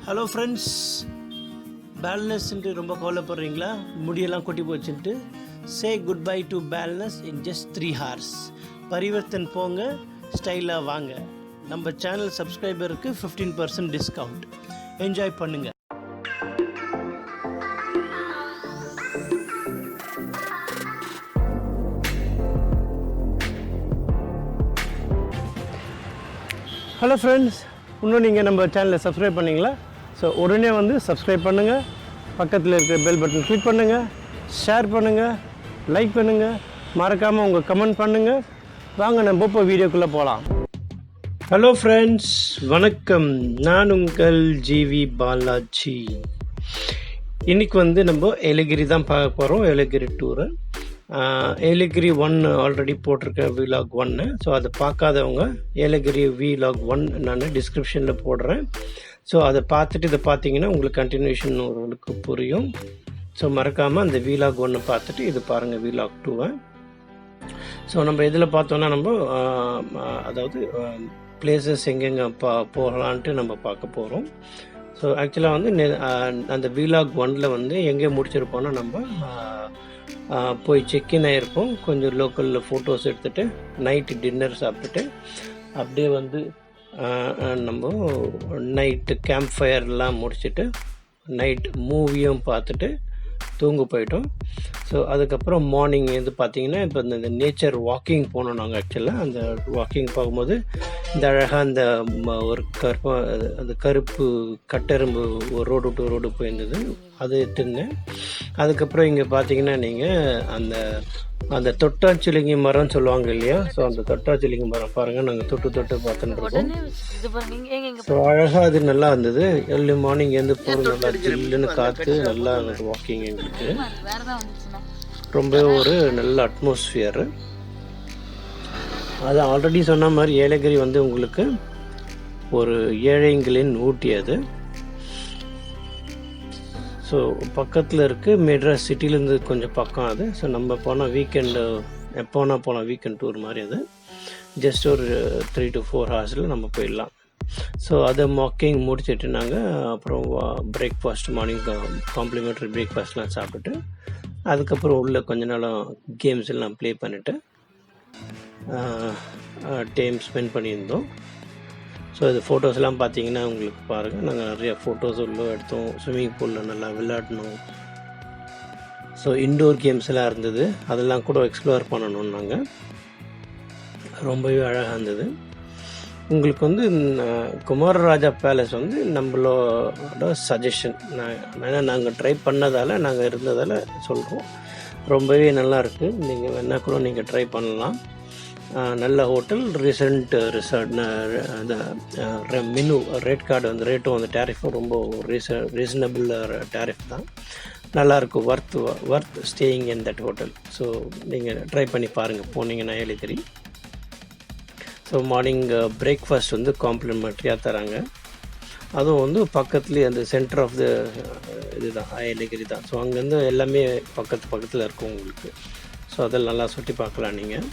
Hello friends, பேலன்ஸ்ன்ட்டு ரொம்ப கவலைப்படுறீங்களா? முடியெல்லாம் கொட்டி போச்சுன்ட்டு say goodbye to balance in just 3 hours. Parivartan போங்க, ஸ்டைலாக வாங்க. நம்ம சேனல் சப்ஸ்கிரைபருக்கு 15% டிஸ்கவுண்ட். என்ஜாய் பண்ணுங்கள். ஹலோ ஃப்ரெண்ட்ஸ், இன்னும் நீங்கள் நம்ம சேனலை சப்ஸ்கிரைப் பண்ணிங்களா? ஸோ உடனே வந்து சப்ஸ்கிரைப் பண்ணுங்கள், பக்கத்தில் இருக்கிற பெல் பட்டன் கிளிக் பண்ணுங்கள், ஷேர் பண்ணுங்கள், லைக் பண்ணுங்கள், மறக்காமல் உங்கள் கமெண்ட் பண்ணுங்கள். வாங்க நம்ம இப்போ வீடியோக்குள்ளே போகலாம். ஹலோ ஃப்ரெண்ட்ஸ், வணக்கம். நான் உங்கள் gvbalajee. இன்றைக்கி வந்து நம்ம Yelegiri தான் பார்க்க போகிறோம். Yelegiri tour. Yelegiri 1 ஆல்ரெடி போட்டிருக்கேன், vlog 1. ஸோ அதை பார்க்காதவங்க Yelegiri vlog 1 நான் டிஸ்கிரிப்ஷனில் போடுறேன். ஸோ அதை பார்த்துட்டு இதை பார்த்தீங்கன்னா உங்களுக்கு கண்டினியூஷன் உங்களுக்கு புரியும். ஸோ மறக்காமல் அந்த vlog 1 பார்த்துட்டு இது பாருங்கள், vlog 2. ஸோ நம்ம இதில் பார்த்தோன்னா நம்ம அதாவது பிளேசஸ் எங்கெங்கே போகலான்ட்டு நம்ம பார்க்க போகிறோம். ஸோ ஆக்சுவலாக வந்து அந்த vlog 1 வந்து எங்கே முடிச்சிருப்போன்னா நம்ம போய் செக்இன் ஆகிருப்போம். கொஞ்சம் லோக்கலில் ஃபோட்டோஸ் எடுத்துகிட்டு நைட்டு டின்னர் சாப்பிட்டுட்டு அப்படியே வந்து நம்ம நைட்டு கேம்ப் ஃபயர்லாம் முடிச்சுட்டு நைட் மூவியும் பார்த்துட்டு தூங்க போயிட்டோம். ஸோ அதுக்கப்புறம் மார்னிங் வந்து பார்த்திங்கன்னா இப்போ இந்த நேச்சர் வாக்கிங் போனோம் நாங்கள். ஆக்சுவலாக அந்த வாக்கிங் போகும்போது இந்த அழகாக அந்த ஒரு அந்த கருப்பு கட்டெரும்பு ஒரு ரோடு டு ரோடு போயிருந்தது, அது எடுத்துருந்தேன். அதுக்கப்புறம் இங்கே பார்த்தீங்கன்னா நீங்கள் அந்த தொட்டாச்சிலிங்கி மரம்னு சொல்லுவாங்க இல்லையா? ஸோ அந்த தொட்டாச்சிலிங்கி மரம் பாருங்கள், நாங்கள் தொட்டு பார்த்துட்டு இருக்கோம். ஸோ அழகாக அது நல்லா இருந்தது. ஏர்லி மார்னிங் வந்து போகிற நல்லா ஜில்லுன்னு காற்று நல்லா வாக்கிங் எங்களுக்கு ரொம்ப ஒரு நல்ல அட்மாஸ்ஃபியரு. அது ஆல்ரெடி சொன்ன மாதிரி Yelegiri வந்து உங்களுக்கு ஒரு ஏழைங்களின் ஊட்டி அது. ஸோ பக்கத்தில் இருக்குது, மெட்ராஸ் சிட்டிலேருந்து கொஞ்சம் பக்கம் அது. ஸோ நம்ம போனால் வீக்கெண்டு எப்போனா போகலாம், வீக்கெண்ட் டூர் மாதிரி அது. ஜஸ்ட் ஒரு 3 to 4 hours நம்ம போயிடலாம். ஸோ அதை வாக்கிங் முடிச்சுட்டு நாங்கள் அப்புறம் பிரேக்ஃபாஸ்ட், மார்னிங் காம்ப்ளிமெண்ட்ரி பிரேக்ஃபாஸ்ட்லாம் சாப்பிட்டுட்டு அதுக்கப்புறம் உள்ள கொஞ்ச நாளும் கேம்ஸ் எல்லாம் ப்ளே பண்ணிவிட்டு டைம் ஸ்பெண்ட் பண்ணியிருந்தோம். ஸோ இது ஃபோட்டோஸ்லாம் பார்த்தீங்கன்னா உங்களுக்கு பாருங்கள், நாங்கள் நிறையா ஃபோட்டோஸ் உள்ள எடுத்தோம். ஸ்விம்மிங் பூலில் நல்லா விளையாடணும். ஸோ இன்டோர் கேம்ஸ் எல்லாம் இருந்தது, அதெல்லாம் கூட எக்ஸ்ப்ளோர் பண்ணணும். நாங்கள் ரொம்பவே அழகாக இருந்தது. உங்களுக்கு வந்து குமாரராஜா பேலஸ் வந்து நம்மளோட சஜஷன். ஏன்னா நாங்கள் ட்ரை பண்ணதால், நாங்கள் இருந்ததால் சொல்கிறோம். ரொம்பவே நல்லாயிருக்கு. நீங்கள் வேணால் கூட நீங்கள் ட்ரை பண்ணலாம். நல்ல hotel, resent resort. Menu rate card வந்து ரேட்டும் அந்த டேரிஃபும் ரொம்ப ரீசனபிள் டேரிஃப் தான். நல்லாயிருக்கும். Worth staying in that hotel. So நீங்கள் ட்ரை பண்ணி பாருங்கள் போனீங்கன்னா Yelegiri. ஸோ மார்னிங் பிரேக்ஃபாஸ்ட் வந்து காம்ப்ளிமெண்ட்ரியாக தராங்க. அதுவும் வந்து பக்கத்துலேயே அந்த சென்டர் ஆஃப் த இதுதான் Yelegiri தான். ஸோ அங்கேருந்து எல்லாமே பக்கத்தில் இருக்கும் உங்களுக்கு. ஸோ அதெல்லாம் நல்லா சுற்றி பார்க்கலாம் நீங்கள்.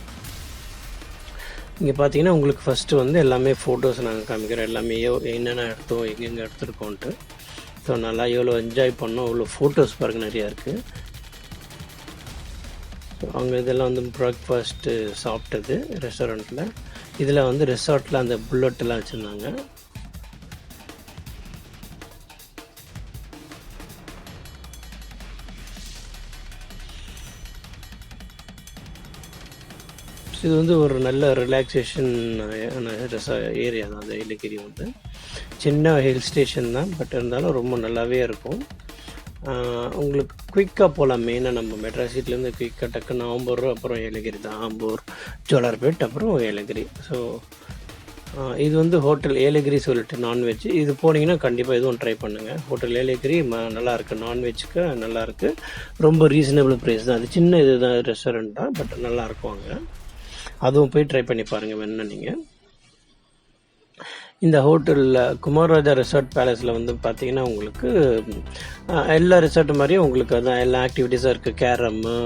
இங்கே பார்த்தீங்கன்னா உங்களுக்கு ஃபஸ்ட்டு வந்து எல்லாமே ஃபோட்டோஸ் நாங்கள் காமிக்கிறோம். எல்லாமே என்னென்ன எடுத்தோம், எங்கெங்கே எடுத்துருக்கோன்ட்டு. ஸோ நல்லா எவ்வளோ என்ஜாய் பண்ணோம், அவ்வளோ ஃபோட்டோஸ் பாருங்கள் நிறையா இருக்குது. ஸோ அங்கே இதெல்லாம் வந்து பிரேக்ஃபாஸ்ட்டு சாப்பிட்டது ரெஸ்டாரண்ட்டில். இதில் வந்து ரெசார்ட்டில் அந்த புல்லட்டெல்லாம் வச்சுருந்தாங்க. இது வந்து ஒரு நல்ல ரிலாக்ஸேஷன் ஏரியா தான் அந்த Yelegiri வந்து. சின்ன ஹில் ஸ்டேஷன் தான், பட் இருந்தாலும் ரொம்ப நல்லாவே இருக்கும். உங்களுக்கு குயிக்காக போகலாம். மெயினாக நம்ம மெட்ராஸ் சிட்டிலேருந்து குயிக்காக டக்குன்னு ஆம்பூர், அப்புறம் Yelegiri தான். ஆம்பூர், ஜோலார்பேட், அப்புறம் Yelegiri. ஸோ இது வந்து ஹோட்டல் Yelegiri சொல்லிட்டு நான்வெஜ். இது போனீங்கன்னா கண்டிப்பாக இதுவும் ட்ரை பண்ணுங்கள். ஹோட்டல் Yelegiri நல்லாயிருக்கு. நான்வெஜ்ஜுக்கு நல்லாயிருக்கு. ரொம்ப ரீசனபிள் ப்ரைஸ் தான். அது சின்ன இது தான், ரெஸ்டாரண்ட் தான், பட் நல்லாயிருக்கும் அங்கே. அதுவும் போய் ட்ரை பண்ணி பாருங்கள் வேணுன்னா நீங்கள். இந்த ஹோட்டலில் குமாரராஜா ரிசார்ட் பேலஸில் வந்து பார்த்திங்கன்னா உங்களுக்கு எல்லா ரிசார்ட்டு மாதிரியும் உங்களுக்கு அதான் எல்லா ஆக்டிவிட்டீஸாக இருக்குது. Carrom,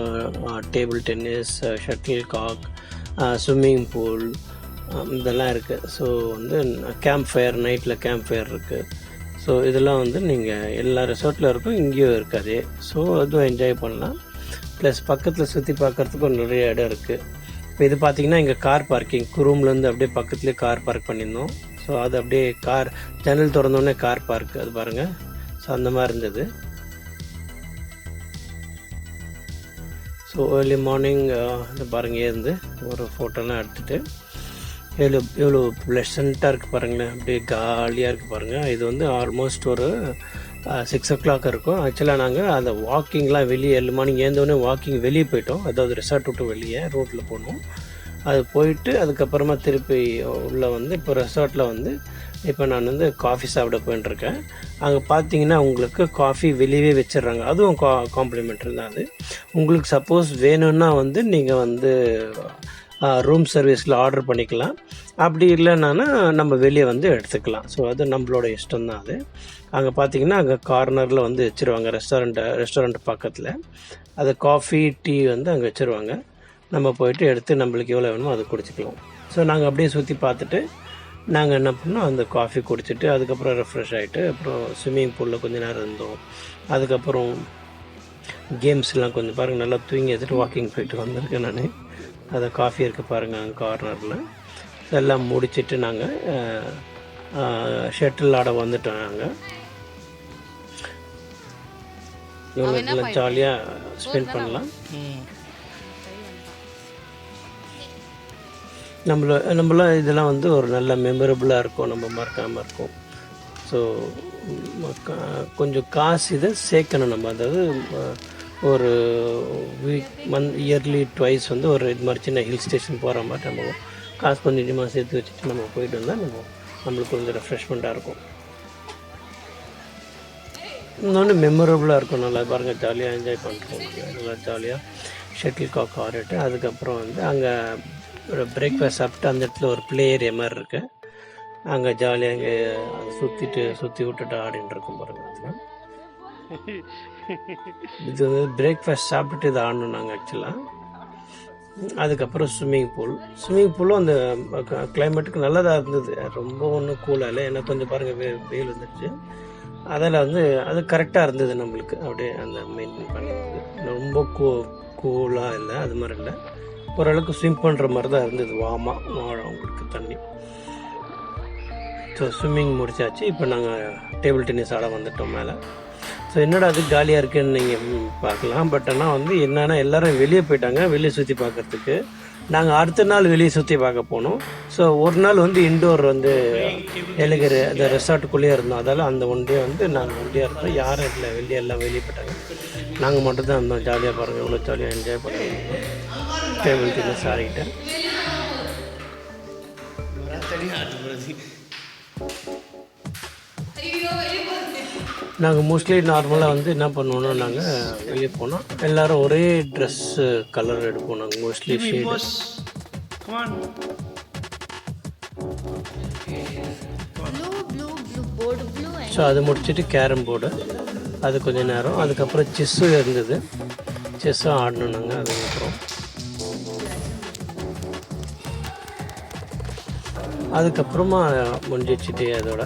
table tennis, shuttle cock, swimming pool, இதெல்லாம் இருக்குது. ஸோ வந்து கேம்ப் ஃபயர், நைட்டில் கேம்ப் ஃபயர் இருக்குது. ஸோ இதெல்லாம் வந்து நீங்கள் எல்லா ரெசார்ட்டில் இருக்கும், இங்கேயும் இருக்காது. ஸோ அதுவும் என்ஜாய் பண்ணலாம். ப்ளஸ் பக்கத்தில் சுற்றி பார்க்குறதுக்கும் நிறைய இடம் இருக்குது. இப்போ இது பார்த்திங்கன்னா இங்கே கார் பார்க்கிங், ரூம்லேருந்து அப்படியே பக்கத்துலேயே கார் பார்க் பண்ணியிருந்தோம். ஸோ அது அப்படியே கார் ஜன்னல் திறந்தோடனே கார் பார்க் அது பாருங்கள். ஸோ அந்த மாதிரி இருந்தது. ஸோ ஏர்லி மார்னிங் இது பாருங்கள் இருந்து ஒரு ஃபோட்டோலாம் எடுத்துகிட்டு எவ்வளோ ப்ளசண்ட்டாக இருக்குது பாருங்களேன், அப்படியே காலியாக இருக்குது பாருங்கள். இது வந்து ஆல்மோஸ்ட் ஒரு 6 o'clock இருக்கும். ஆக்சுவலாக நாங்கள் அந்த வாக்கிங்லாம் வெளியே ஏர்லி மார்னிங் ஏந்தோடனே வாக்கிங் வெளியே போயிட்டோம். அதாவது ரெசார்ட் விட்டு வெளியே ரோட்டில் போனோம். அது போயிட்டு அதுக்கப்புறமா திருப்பி உள்ளே வந்து இப்போ ரெசார்ட்டில் வந்து இப்போ நான் வந்து காஃபி சாப்பிட போயின்ட்டுருக்கேன். அங்கே பார்த்தீங்கன்னா உங்களுக்கு காஃபி வெளியவே வச்சிடுறாங்க. அதுவும் காம்ப்ளிமெண்ட்ரி தான். அது உங்களுக்கு சப்போஸ் வேணும்னா வந்து நீங்கள் வந்து ரூம் சர்வீஸில் ஆர்டர் பண்ணிக்கலாம். அப்படி இல்லைன்னா நம்ம வெளியே வந்து எடுத்துக்கலாம். ஸோ அது நம்மளோட இஷ்டம் தான். அது அங்கே பார்த்தீங்கன்னா அங்கே கார்னரில் வந்து வச்சுருவாங்க. ரெஸ்டாரண்ட் பக்கத்தில் அது காஃபி டீ வந்து அங்கே வச்சுருவாங்க. நம்ம போயிட்டு எடுத்து நம்மளுக்கு எவ்வளோ வேணுமோ அதை குடிச்சிக்கலாம். ஸோ நாங்கள் அப்படியே சுற்றி பார்த்துட்டு நாங்கள் என்ன பண்ணோம், அந்த காஃபி குடிச்சிட்டு அதுக்கப்புறம் ரெஃப்ரெஷ் ஆகிட்டு அப்புறம் ஸ்விம்மிங் பூலில் கொஞ்சம் நேரம் இருந்தோம். அதுக்கப்புறம் கேம்ஸ்லாம் கொஞ்சம் பாருங்கள், நல்லா தூங்கி எடுத்துகிட்டு வாக்கிங் போயிட்டு வந்திருக்கேன் நான். அதை காஃபி இருக்குது பாருங்கள் அங்கே கார்னரில். எல்லாம் முடிச்சுட்டு நாங்கள் ஷட்டில் ஆட வந்துட்டோம். நாங்கள் இவங்களுக்கெல்லாம் ஜாலியாக ஸ்பெண்ட் பண்ணலாம். நம்மளாம் இதெல்லாம் வந்து ஒரு நல்ல மெமரபுளாக இருக்கும், நம்ம மறக்காமல் இருக்கும். ஸோ கொஞ்சம் காசு இதை சேர்க்கணும் நம்ம. அதாவது ஒரு இயர்லி ட்வைஸ் வந்து ஒரு இது மாதிரி சின்ன ஹில் ஸ்டேஷன் போகிற மாதிரி நம்ம காசு கொஞ்சம் கொஞ்சமாக சேர்த்து வச்சுட்டு நம்ம போயிட்டு வந்தால் நம்மளுக்கு கொஞ்சம் ரெஃப்ரெஷ்மெண்ட்டாக இருக்கும். இன்னொன்று மெமரபுளாக இருக்கும். நல்லா பாருங்கள், ஜாலியாக என்ஜாய் பண்ணுறோம். நல்லா ஜாலியாக ஷட்டில் காக் ஆடிட்டு அதுக்கப்புறம் வந்து அங்கே ஒரு பிரேக்ஃபாஸ்ட் சாப்பிட்டு அந்த இடத்துல ஒரு ப்ளே ஏரியா மாதிரி இருக்குது. அங்கே ஜாலியாக அங்கே அதை சுற்றி விட்டுட்டு ஆடின்னு இருக்கும் பாருங்கள். அதெல்லாம் இது வந்து பிரேக்ஃபாஸ்ட் சாப்பிட்டுட்டு இதை ஆடணும் நாங்கள் ஆக்சுவலாக. அதுக்கப்புறம் ஸ்விம்மிங் பூலும் அந்த கிளைமேட்டுக்கு நல்லதாக இருந்தது. ரொம்ப ஒன்றும் கூலாக இல்லை, ஏன்னா கொஞ்சம் பாருங்கள் வெயில் வந்துடுச்சு. அதில் வந்து அது கரெக்டாக இருந்தது நம்மளுக்கு. அப்படியே அந்த மெயின்டைன் பண்ணுறது ரொம்ப கூலாக இல்லை, அது மாதிரி இல்லை, ஓரளவுக்கு ஸ்விம் பண்ணுற மாதிரி தான் இருந்தது. அவங்களுக்கு தண்ணி. ஸோ ஸ்விம்மிங் முடிச்சாச்சு. இப்போ நாங்கள் டேபிள் டென்னிஸ் ஆட வந்துட்டோம் மேலே. ஸோ என்னடா அது காலியாக இருக்குதுன்னு நீங்கள் பார்க்கலாம். பட் ஆனால் வந்து என்னென்னா எல்லோரும் வெளியே போயிட்டாங்க வெளியே சுற்றி பார்க்குறதுக்கு. நாங்கள் அடுத்த நாள் வெளியே சுற்றி பார்க்க போனோம். ஸோ ஒரு நாள் வந்து இன்டோர் வந்து ஏலகிரி அந்த ரெசார்ட்டுக்குள்ளேயே இருந்தோம். அதால் அந்த ஒன் டே வந்து நாங்கள் ஒண்டியாக இருந்தோம். யாரும் இல்லை, எல்லாம் வெளியே போயிட்டாங்க. நாங்கள் மட்டும் தான் இருந்தோம். ஜாலியாக பாருங்கள், எவ்வளோ ஜாலியாக என்ஜாய் பண்ணுவோம். டேபிள் டென்னிஸ் ஆடிக்கிட்டேன். நாங்கள் மோஸ்ட்லி நார்மலாக வந்து என்ன பண்ணுவோன்னா, நாங்கள் வெளியே போனோம் எல்லோரும் ஒரே ட்ரெஸ்ஸு கலர் எடுப்போம். நாங்கள் மோஸ்ட்லி ஷேடு. ஸோ அதை முடிச்சுட்டு கேரம் போர்டு அது கொஞ்சம் நேரம். அதுக்கப்புறம் செஸ்ஸும் இருந்தது, செஸ்ஸும் ஆடணும் நாங்கள். அதுக்கப்புறமா முடிஞ்சிச்சுட்டே அதோட.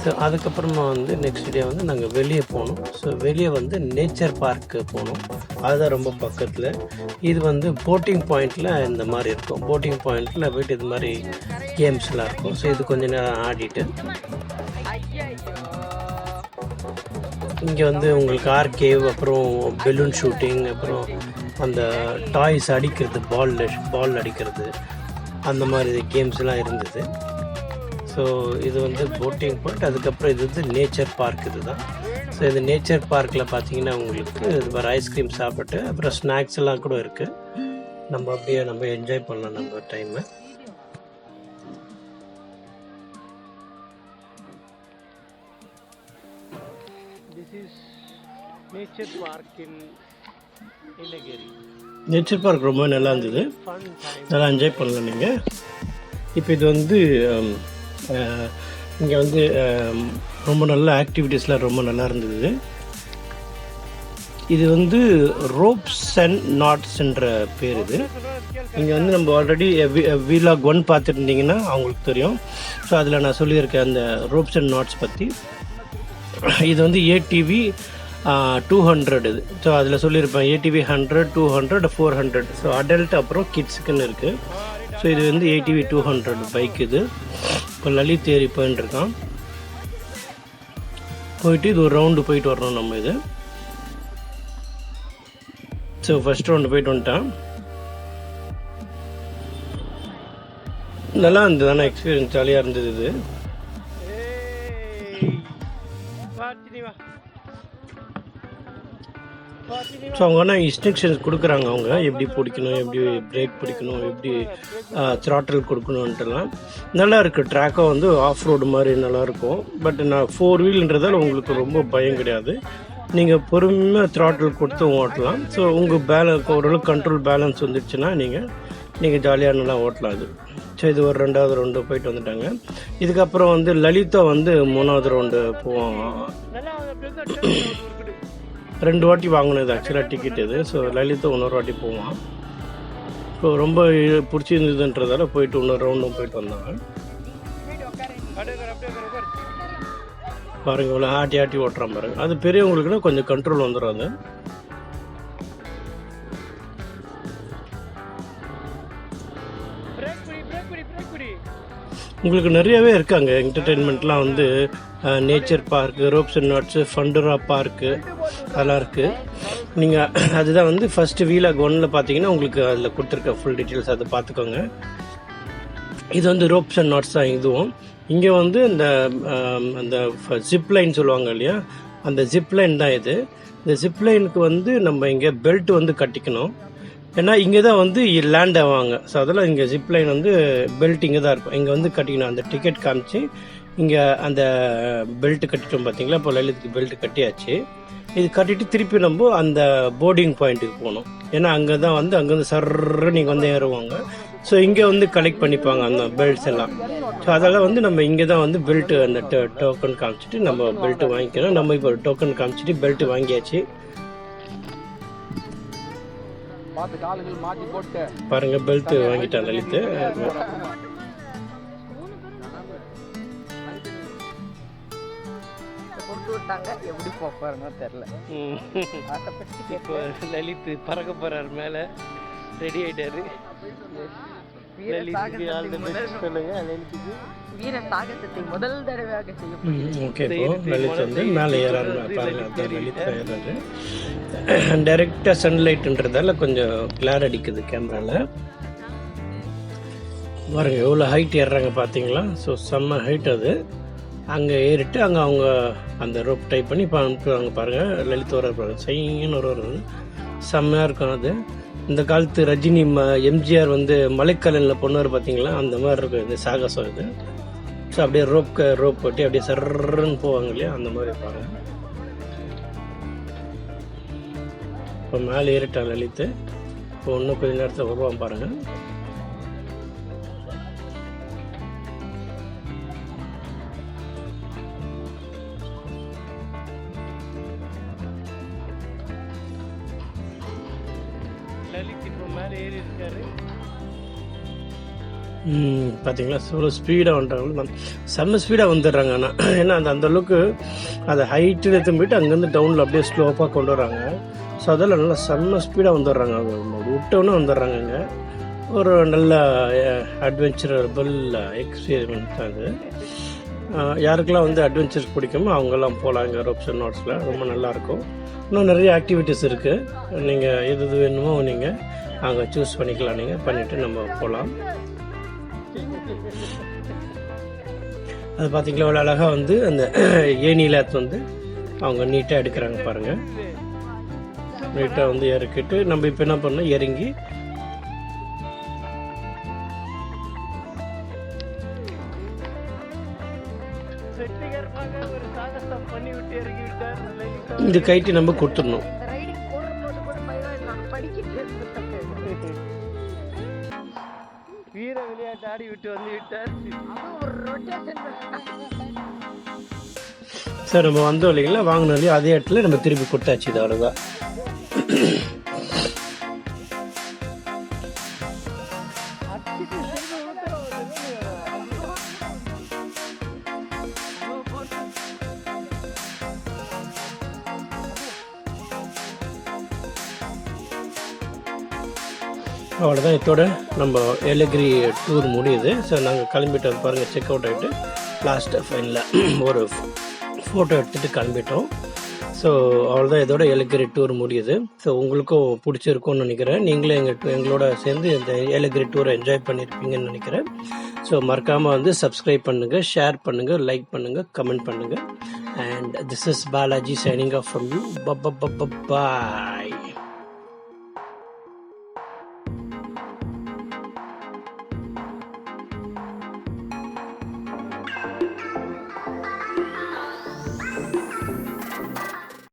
ஸோ அதுக்கப்புறமா வந்து நெக்ஸ்ட் டே வந்து நாங்கள் வெளியே போனோம். ஸோ வெளியே வந்து நேச்சர் பார்க்கு போனோம். அதுதான் ரொம்ப பக்கத்தில். இது வந்து போட்டிங் பாயிண்டில் இந்த மாதிரி இருக்கும். போட்டிங் பாயிண்டில் போய்ட்டு இது மாதிரி கேம்ஸ்லாம் இருக்கும். ஸோ இது கொஞ்சம் நேரம் ஆடிட்டு இங்கே வந்து உங்களுக்கு ஆர்கேவ், அப்புறம் பெலூன் ஷூட்டிங், அப்புறம் அந்த டாய்ஸ் அடிக்கிறது, பால் அடிக்கிறது, அந்த மாதிரி கேம்ஸ்லாம் இருந்தது. ஸோ இது வந்து போட்டிங் பாயிண்ட். அதுக்கப்புறம் இது வந்து நேச்சர் பார்க். இது தான். ஸோ இந்த நேச்சர் பார்க்கில் பார்த்தீங்கன்னா உங்களுக்கு இது மாதிரி ஐஸ்கிரீம் சாப்பிட்டு அப்புறம் ஸ்நாக்ஸ் எல்லாம் கூட இருக்குது. நம்ம அப்படியே என்ஜாய் பண்ணலாம் நம்ம டைமை. Nature park in Yellagiri. Nature park ரொம்ப நல்லா இருந்தது, நல்லா என்ஜாய் பண்ணலாம் நீங்கள். இப்போ இது வந்து இங்கே வந்து ரொம்ப நல்ல ஆக்டிவிட்டீஸ்லாம் ரொம்ப நல்லா இருந்தது. இது வந்து ரோப்ஸ்&Knots பேர். இது இங்கே வந்து நம்ம ஆல்ரெடி vlog1 பார்த்துருந்தீங்கன்னா அவங்களுக்கு தெரியும். ஸோ அதில் நான் சொல்லியிருக்கேன் அந்த ரோப்ஸ்&Knots பற்றி. இது வந்து ஏடிவி 200 இது. ஸோ அதில் சொல்லியிருப்பேன் ஏடிவி 100, 200, 400. ஸோ அடல்ட் அப்புறம் கிட்ஸுக்குன்னு இருக்குது. ஸோ இது வந்து ஏடிவி 200 பைக் இது. இப்போ லலித் ஏறி போயின்ட்டுருக்கான். போயிட்டு இது ஒரு ரவுண்டு போயிட்டு வரணும் நம்ம இது. ஸோ ஃபஸ்ட் ரவுண்டு போயிட்டு வந்துட்டான். நல்லா இருந்தது, ஆனால் எக்ஸ்பீரியன்ஸ் ஜாலியாக இருந்தது இது. ஸோ அவங்க ஆனால் இன்ஸ்ட்ரக்ஷன்ஸ் கொடுக்குறாங்க, அவங்க எப்படி பிடிக்கணும், எப்படி பிரேக் பிடிக்கணும், எப்படி த்ராட்டில் கொடுக்கணுன்ட்டுலாம். நல்லா இருக்குது. ட்ராக்கும் வந்து ஆஃப் ரோடு மாதிரி நல்லாயிருக்கும். பட் நான் 4 வீல்ன்றதால் உங்களுக்கு ரொம்ப பயம் கிடையாது. நீங்கள் பொறுமையாக த்ராட்டில் கொடுத்து ஓட்டலாம். ஸோ உங்கள் ஓரளவுக்கு கண்ட்ரோல் பேலன்ஸ் வந்துடுச்சுன்னா நீங்கள் ஜாலியாக நல்லா ஓட்டலாம் அது. ஸோ இது ஒரு 2வது ரவுண்டு போயிட்டு வந்துட்டாங்க. இதுக்கப்புறம் வந்து லலிதா வந்து 3வது ரவுண்டு போவோம். 2 வாட்டி வாங்கினது ஆக்சுவலாக டிக்கெட் இது. ஸோ லலிதா இன்னொரு வாட்டி போவான். ஸோ ரொம்ப பிடிச்சிருந்ததுன்றதால போயிட்டு இன்னொரு ரவுண்டும் போயிட்டு வந்தாங்க. பாருங்க இவ்வளோ ஆட்டி ஓட்டுறான் பாருங்க. அது பெரியவங்களுக்குன்னா கொஞ்சம் கண்ட்ரோல் வந்துடும் அது. உங்களுக்கு நிறையவே இருக்காங்க என்டர்டெயின்மெண்ட்லாம் வந்து. Nature park, ropes and knots, ஃபண்டரா பார்க்கு அதெல்லாம் இருக்குது. நீங்கள் அதுதான் வந்து ஃபஸ்ட்டு vlog 1 பார்த்தீங்கன்னா உங்களுக்கு அதில் கொடுத்துருக்க ஃபுல் டீட்டெயில்ஸ் அதை பார்த்துக்கோங்க. இது வந்து ரோப்ஸ் அண்ட் நாட்ஸ் தான் இதுவும். இங்கே வந்து அந்த ஜிப்லைன் சொல்லுவாங்க இல்லையா, அந்த ஜிப்லைன் தான் இது. இந்த ஜிப்லைனுக்கு வந்து நம்ம இங்கே பெல்ட் வந்து கட்டிக்கணும். ஏன்னா இங்கே தான் வந்து லேண்ட் ஆவாங்க. ஸோ அதெல்லாம் இங்கே ஜிப்லைன் வந்து பெல்ட் இங்கே தான் இருக்கும். இங்கே வந்து கட்டிக்கணும். அந்த டிக்கெட் காமிச்சு இங்கே அந்த பெல்ட்டு கட்டிட்டோம் பார்த்தீங்களா. இப்போ லலித்துக்கு பெல்ட் கட்டியாச்சு. இது கட்டிட்டு திருப்பி நம்ம அந்த போர்டிங் பாயிண்ட்டுக்கு போகணும். ஏன்னா அங்கே தான் வந்து அங்கேருந்து சர்ற நீங்கள் வந்து ஏறுவாங்க. ஸோ இங்கே வந்து கலெக்ட் பண்ணிப்பாங்க அந்த பெல்ட்ஸ் எல்லாம். ஸோ அதெல்லாம் வந்து நம்ம இங்கே தான் வந்து பெல்ட்டு அந்த டோக்கன் காமிச்சிட்டு நம்ம பெல்ட்டு வாங்கிக்கணும். நம்ம இப்போ டோக்கன் காமிச்சிட்டு பெல்ட்டு வாங்கியாச்சு. பாருங்க பெல்ட் வாங்கிட்டான் லலித். இப்போ லலித் பறக்க போறாரு மேல, ரெடி ஆயிட்டாரு. வீர சாகசத்தை முதல் தடவையாக டைரக்டாக சன்லைட்ன்றதால கொஞ்சம் கிளார் அடிக்குது கேமராவில். பாருங்க எவ்வளோ ஹைட் ஏறுறாங்க பார்த்தீங்களா. ஸோ செம்ம ஹைட் அது. அங்கே ஏறிட்டு அங்கே அவங்க அந்த ரோப் டைப் பண்ணி இப்போ அனுப்புவாங்க. பாருங்கள் லலித் வர சைன்னு ஒரு செம்மையாக இருக்கும் அது. இந்த காலத்து ரஜினி எம்ஜிஆர் வந்து மலைக்கலனில் பொண்ணுவார் பார்த்தீங்களா, அந்த மாதிரி இருக்கும் இது சாகசம் இது. ஸோ அப்படியே ரோப் கட்டி அப்படியே சர்றன்னு போவாங்க இல்லையா, அந்த மாதிரி பாருங்க. இப்போ மேலே ஏறிட்டான் லலித்து. இப்போ இன்னும் கொஞ்சம் நேரத்தில் வருவான் பாருங்கள். பார்த்தீங்களா எவ்வளோ ஸ்பீடாக வந்துட்டாங்க. செம்ம ஸ்பீடாக வந்துடுறாங்க. ஆனால் ஏன்னா அந்த அளவுக்கு அதை ஹைட்டில் எடுத்து போயிட்டு அங்கேருந்து டவுனில் அப்படியே ஸ்லோப்பாக கொண்டு வராங்க. ஸோ அதெல்லாம் நல்லா செம்ம ஸ்பீடாக வந்துடுறாங்க. விட்டோன்னே வந்துடுறாங்க. ஒரு நல்ல அட்வென்ச்சரபிள் எக்ஸ்பீரியன்ஸ் அது. யாருக்கெல்லாம் வந்து அட்வென்ச்சர்ஸ் பிடிக்குமோ அவங்கெல்லாம் போகலாம் இங்கே ரோப்ஸ் அண்ட் நாட்ஸில். ரொம்ப நல்லாயிருக்கும். இன்னும் நிறைய ஆக்டிவிட்டீஸ் இருக்குது. நீங்கள் எது வேணுமோ நீங்கள் அங்கே சூஸ் பண்ணிக்கலாம். நீங்கள் பண்ணிவிட்டு நம்ம போகலாம். அது பார்த்தீங்களா அவ்வளோ அழகாக வந்து அந்த ஏணியில் வந்து அவங்க நீட்டாக எடுக்கிறாங்க பாருங்கள். நீட்டாக வந்து இறக்கிட்டு நம்ம இப்போ என்ன பண்ணோம், இறங்கி இந்த கைட்டி நம்ம கொடுத்துடணும். வீர விளையாட்டு ஆடி விட்டு வந்து விட்டார் சார். நம்ம வந்தோம் இல்லைங்களா, வாங்கினோம் இல்லையா, அதே இடத்துல நம்ம திருப்பி கொடுத்தாச்சு. இது அவ்வளோதான். அவ்வளோதான். இதோட நம்ம ஏலகிரி டூர் முடியுது. ஸோ நாங்கள் கிளம்பிட்டோம் பாருங்கள். செக் அவுட் ஆகிட்டு லாஸ்ட் ஃபைனலில் ஒரு ஃபோட்டோ எடுத்துகிட்டு கிளம்பிட்டோம். ஸோ அவ்வளோதான், இதோட ஏலகிரி டூர் முடியுது. ஸோ உங்களுக்கும் பிடிச்சிருக்கும்னு நினைக்கிறேன். நீங்களே எங்களோட சேர்ந்து இந்த ஏலகிரி டூரை என்ஜாய் பண்ணியிருப்பீங்கன்னு நினைக்கிறேன். ஸோ மறக்காமல் வந்து சப்ஸ்கிரைப் பண்ணுங்கள், ஷேர் பண்ணுங்கள், லைக் பண்ணுங்கள், கமெண்ட் பண்ணுங்கள். And this is Balaji signing off from you. By.